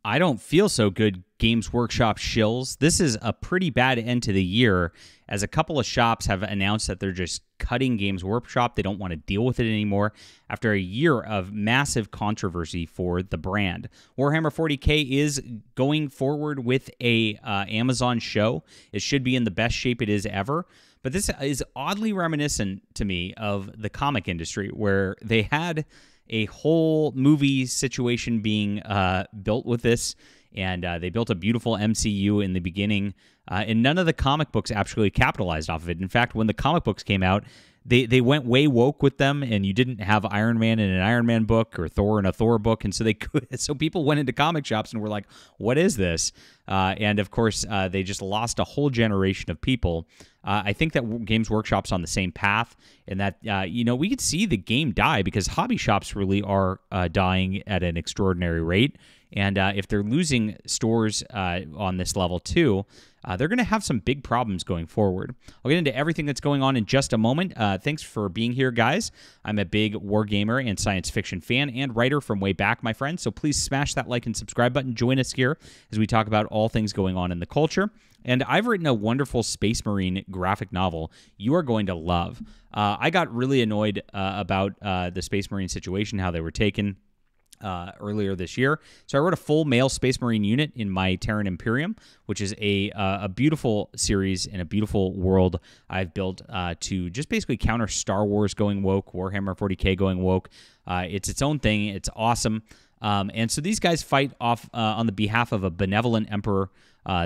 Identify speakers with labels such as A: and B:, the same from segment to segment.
A: I don't feel so good, Games Workshop shills. This is a pretty bad end to the year, as a couple of shops have announced that they're just cutting Games Workshop. They don't want to deal with it anymore after a year of massive controversy for the brand. Warhammer 40K is going forward with a Amazon show. It should be in the best shape it is ever. But this is oddly reminiscent to me of the comic industry, where they had a whole movie situation being built with this, and they built a beautiful MCU in the beginning, and none of the comic books actually capitalized off of it. In fact, when the comic books came out, they went way woke with them, and you didn't have Iron Man in an Iron Man book or Thor in a Thor book, and so people went into comic shops and were like, "What is this?" And of course, they just lost a whole generation of people. I think that Games Workshop's on the same path, and that we could see the game die because hobby shops really are dying at an extraordinary rate. And if they're losing stores on this level too, they're going to have some big problems going forward. I'll get into everything that's going on in just a moment. Thanks for being here, guys. I'm a big wargamer and science fiction fan and writer from way back, my friends. So please smash that like and subscribe button. Join us here as we talk about all things going on in the culture. And I've written a wonderful Space Marine graphic novel you are going to love. I got really annoyed about the Space Marine situation, how they were taken earlier this year. So I wrote a full male Space Marine unit in my Terran Imperium, which is a beautiful series and a beautiful world I've built to just basically counter Star Wars going woke, Warhammer 40K going woke. It's its own thing. It's awesome. And so these guys fight off on the behalf of a benevolent emperor.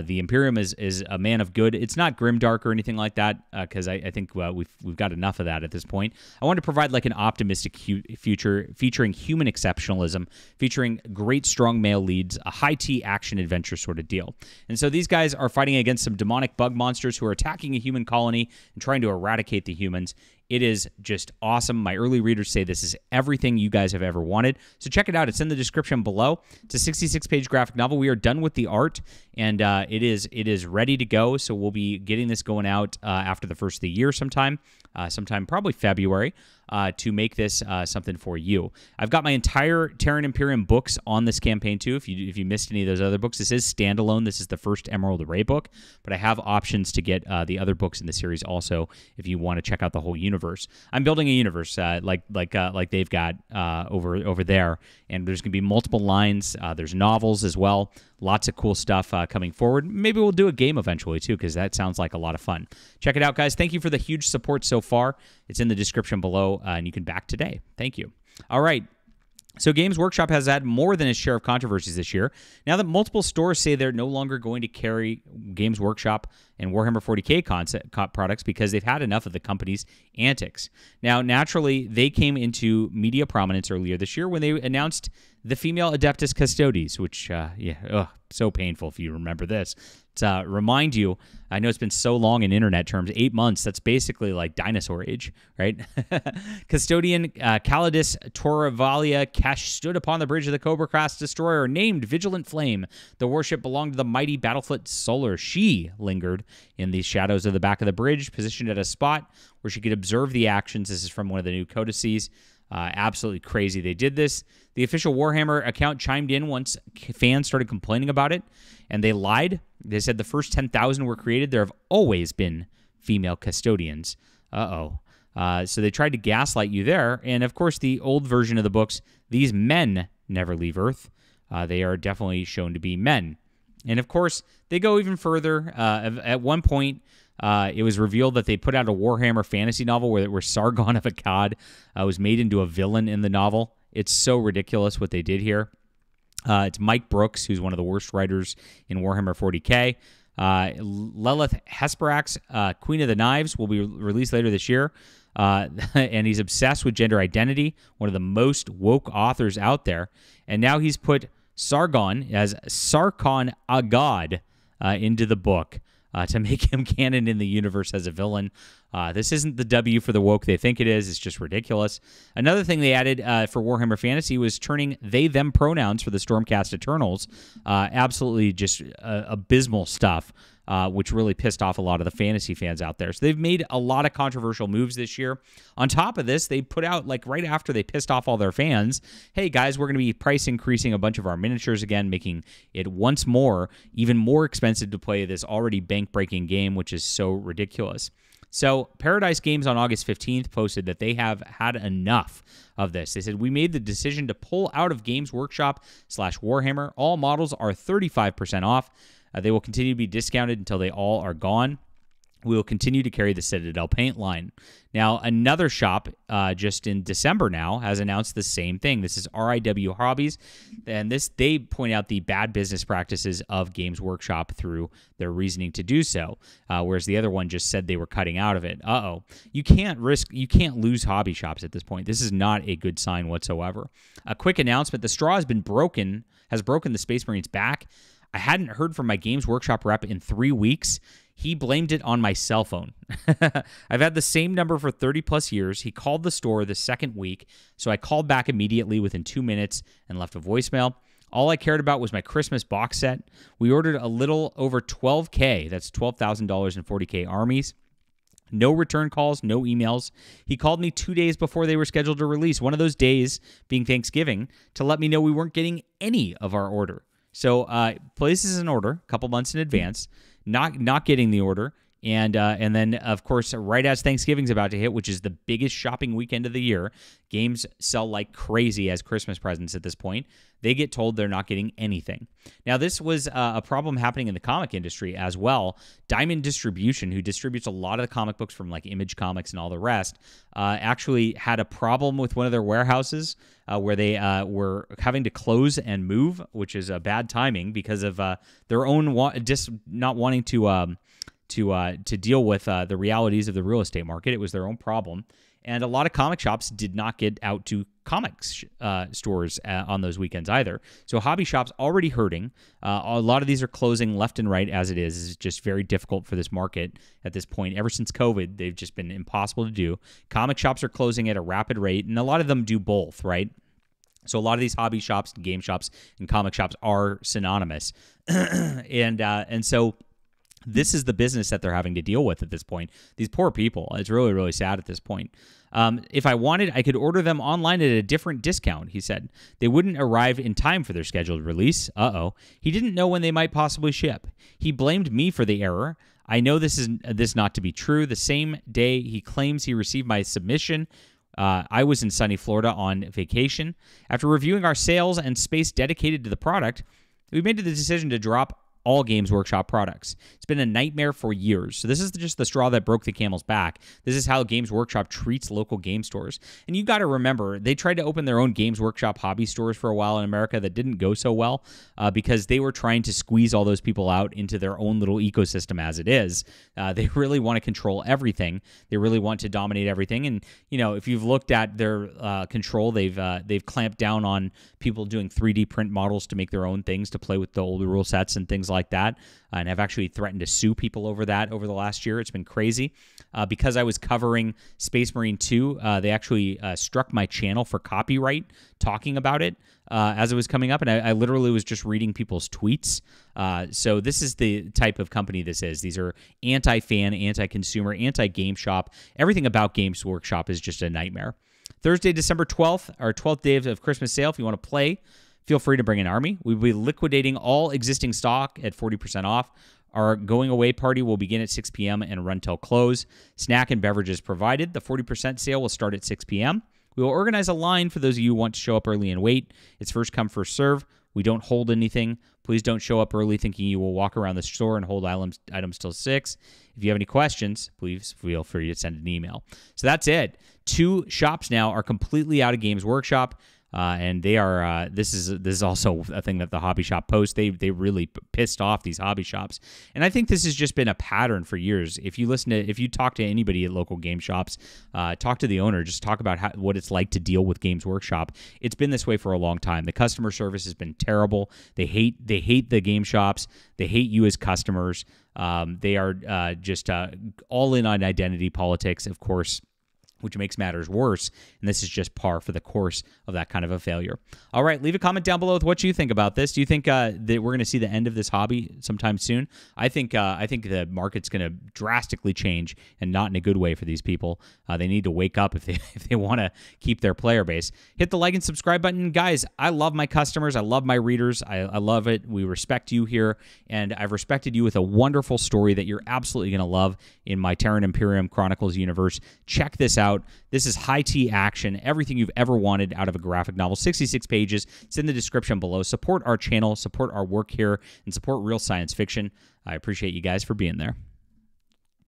A: The Imperium is a man of good. It's not grimdark or anything like that, because I think we've got enough of that at this point. I wanted to provide like an optimistic future featuring human exceptionalism, featuring great strong male leads, a high-tea action adventure sort of deal. And so these guys are fighting against some demonic bug monsters who are attacking a human colony and trying to eradicate the humans. It is just awesome. My early readers say this is everything you guys have ever wanted. So check it out. It's in the description below. It's a 66-page graphic novel. We are done with the art, and it is ready to go. So we'll be getting this going out after the first of the year sometime probably February, to make this something for you. I've got my entire Terran Imperium books on this campaign too. If you missed any of those other books, this is standalone. This is the first Emerald Array book, but I have options to get the other books in the series also if you want to check out the whole universe. I'm building a universe like they've got over there, and there's gonna be multiple lines. There's novels as well. Lots of cool stuff coming forward. Maybe we'll do a game eventually, too, because that sounds like a lot of fun. Check it out, guys. Thank you for the huge support so far. It's in the description below, and you can back today. Thank you. All right. So Games Workshop has had more than its share of controversies this year. Now that multiple stores say they're no longer going to carry Games Workshop and Warhammer 40K products because they've had enough of the company's antics. Now, naturally, they came into media prominence earlier this year when they announced the female Adeptus Custodes, which, so painful if you remember this. To remind you, I know it's been so long in internet terms, 8 months, that's basically like dinosaur age, right? Custodian Calidus Toravalia Kesh stood upon the bridge of the Cobra-class destroyer named Vigilant Flame. The warship belonged to the mighty Battlefleet Solar. She lingered in the shadows of the back of the bridge, positioned at a spot where she could observe the actions. This is from one of the new codices. Absolutely crazy they did this. The official Warhammer account chimed in once fans started complaining about it, and they lied. They said the first 10,000 were created. There have always been female custodians. So they tried to gaslight you there. And, of course, the old version of the books, these men never leave Earth. They are definitely shown to be men. And, of course, they go even further. At one point, it was revealed that they put out a Warhammer fantasy novel where Sargon of Akkad was made into a villain in the novel. It's so ridiculous what they did here. It's Mike Brooks, who's one of the worst writers in Warhammer 40K. Lilith Hesperax, Queen of the Knives, will be released later this year. And he's obsessed with gender identity, one of the most woke authors out there. And now he's put Sargon as Sarkon Agad into the book to make him canon in the universe as a villain. This isn't the W for the woke they think it is. It's just ridiculous. Another thing they added for Warhammer Fantasy was turning they-them pronouns for the Stormcast Eternals. Absolutely just abysmal stuff. which really pissed off a lot of the fantasy fans out there. So they've made a lot of controversial moves this year. On top of this, they put out, like right after they pissed off all their fans, hey guys, we're going to be price increasing a bunch of our miniatures again, making it once more even more expensive to play this already bank-breaking game, which is so ridiculous. So Paradise Games on August 15th posted that they have had enough of this. They said, we made the decision to pull out of Games Workshop / Warhammer. All models are 35% off. They will continue to be discounted until they all are gone. We will continue to carry the Citadel paint line. Now, another shop just in December now has announced the same thing. This is RIW Hobbies, and they point out the bad business practices of Games Workshop through their reasoning to do so, whereas the other one just said they were cutting out of it. You can't lose hobby shops at this point. This is not a good sign whatsoever. A quick announcement: the straw has broken the Space Marine's back. I hadn't heard from my Games Workshop rep in 3 weeks. He blamed it on my cell phone. I've had the same number for 30 plus years. He called the store the second week, so I called back immediately within 2 minutes and left a voicemail. All I cared about was my Christmas box set. We ordered a little over $12K. That's $12,000 in 40K armies. No return calls, no emails. He called me 2 days before they were scheduled to release, one of those days being Thanksgiving, to let me know we weren't getting any of our order. So places an order a couple months in advance, not getting the order, and then, of course, right as Thanksgiving's about to hit, which is the biggest shopping weekend of the year, games sell like crazy as Christmas presents at this point. They get told they're not getting anything. Now, this was a problem happening in the comic industry as well. Diamond Distribution, who distributes a lot of the comic books from like Image Comics and all the rest, actually had a problem with one of their warehouses where they were having to close and move, which is bad timing because of their own not wanting to deal with the realities of the real estate market. It was their own problem. And a lot of comic shops did not get out to comics stores on those weekends either. So hobby shops already hurting. A lot of these are closing left and right as it is. It's just very difficult for this market at this point. Ever since COVID, they've just been impossible to do. Comic shops are closing at a rapid rate, and a lot of them do both, right? So a lot of these hobby shops, and game shops, and comic shops are synonymous. and so this is the business that they're having to deal with at this point. These poor people. It's really, really sad at this point. If I wanted, I could order them online at a different discount, he said. They wouldn't arrive in time for their scheduled release. He didn't know when they might possibly ship. He blamed me for the error. I know this not to be true. The same day he claims he received my submission, I was in sunny Florida on vacation. After reviewing our sales and space dedicated to the product, we made the decision to drop all Games Workshop products. It's been a nightmare for years. So this is just the straw that broke the camel's back. This is how Games Workshop treats local game stores. And you got to remember, they tried to open their own Games Workshop hobby stores for a while in America that didn't go so well because they were trying to squeeze all those people out into their own little ecosystem as it is. They really want to control everything. They really want to dominate everything. And, you know, if you've looked at their control, they've clamped down on people doing 3D print models to make their own things to play with the old rule sets and things like that, and have actually threatened to sue people over that over the last year. It's been crazy. Because I was covering Space Marine 2, they actually struck my channel for copyright talking about it as it was coming up, and I literally was just reading people's tweets. So this is the type of company this is. These are anti-fan, anti-consumer, anti-game shop. Everything about Games Workshop is just a nightmare. Thursday, December 12th, our 12th day of Christmas sale. If you want to play, feel free to bring an army. We'll be liquidating all existing stock at 40% off. Our going away party will begin at 6 p.m. and run till close. Snack and beverages provided. The 40% sale will start at 6 p.m. We will organize a line for those of you who want to show up early and wait. It's first come, first serve. We don't hold anything. Please don't show up early thinking you will walk around the store and hold items till 6. If you have any questions, please feel free to send an email. So that's it. 2 shops now are completely out of Games Workshop. And they are. This is also a thing that the hobby shop posts. They really pissed off these hobby shops, and I think this has just been a pattern for years. If you talk to anybody at local game shops, talk to the owner, just talk about what it's like to deal with Games Workshop. It's been this way for a long time. The customer service has been terrible. They hate the game shops. They hate you as customers. They are just all in on identity politics, of course. which makes matters worse. And this is just par for the course of that kind of a failure. All right, leave a comment down below with what you think about this. Do you think that we're going to see the end of this hobby sometime soon? I think the market's going to drastically change, and not in a good way for these people. They need to wake up if they want to keep their player base. Hit the like and subscribe button. Guys, I love my customers. I love my readers. I love it. We respect you here, and I've respected you with a wonderful story that you're absolutely going to love in my Terran Imperium Chronicles universe. Check this out. This is high tea action, everything you've ever wanted out of a graphic novel. 66 pages. It's in the description below. Support our channel, support our work here, and support real science fiction. I appreciate you guys for being there.